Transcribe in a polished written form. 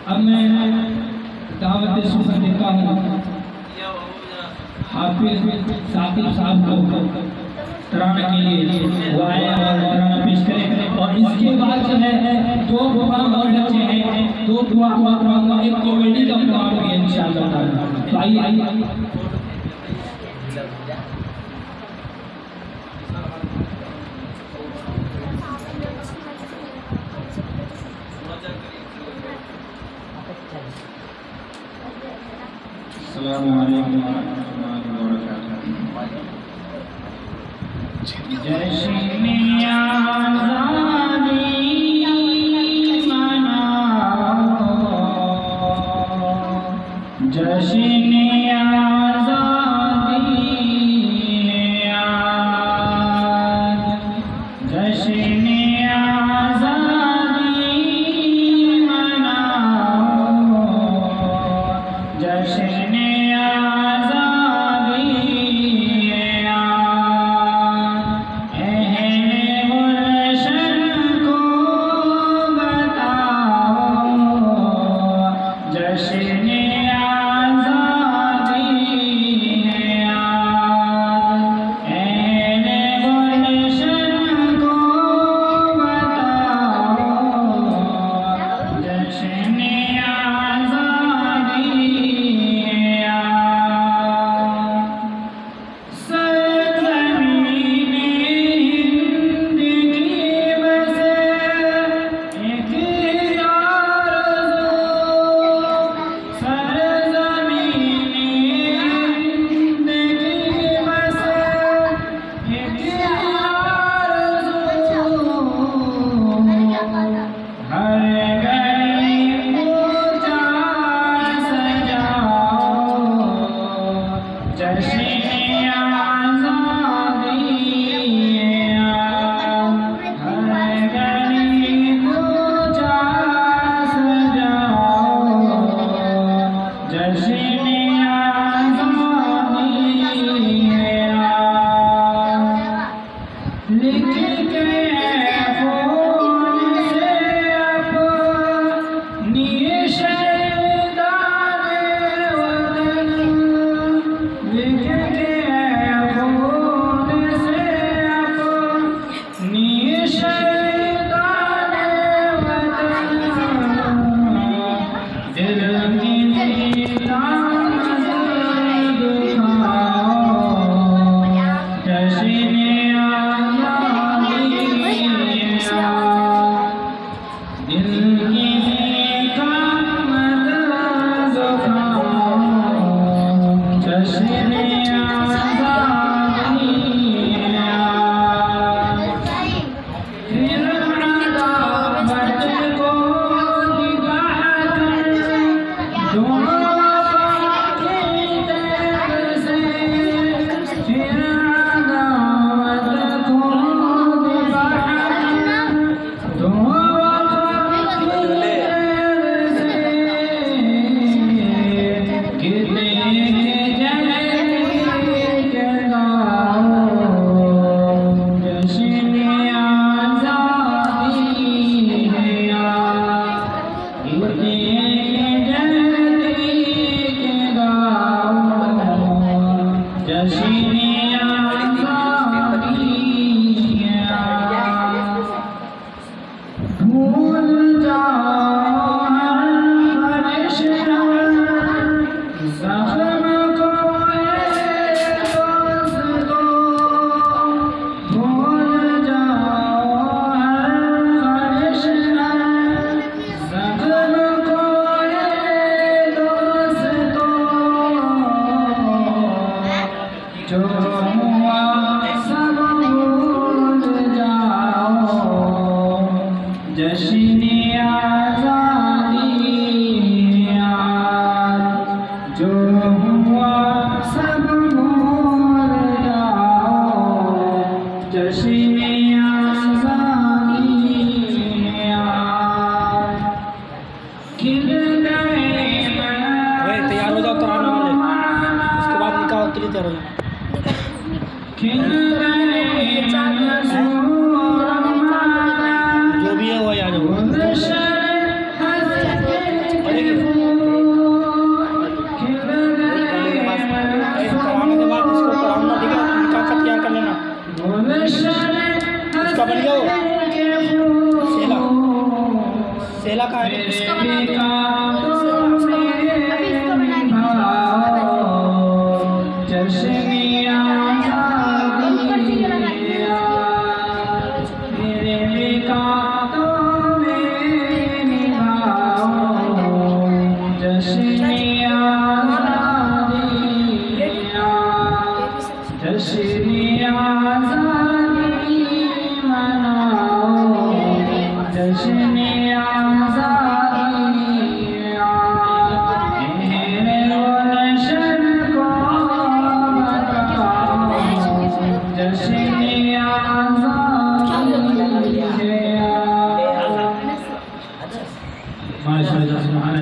अब मैं दावत सुनने देता हूँ हाफिज साकिब साहब को तराना के लिए वो आए और तराना पेश करें। और इसके बाद जो है दो प्रोग्राम और बच्चे हैं, दो प्रोग्राम एक कॉमेडी का प्रोग्राम भी है इंशाअल्लाह। तो आइए अस्सलामु अलैकुम व रहमतुल्लाहि व बरकातुहू। जश्न आज़ादी मनाओ, जश्न आज़ादी आज, जश्न आज़ादी मनाओ, जश्न तैयार हो जाओ तराना वाले, उसके बाद निकाह के लिए तैयार हो जाओ। जो भी है वो आ जाओ। माशाअल्लाह।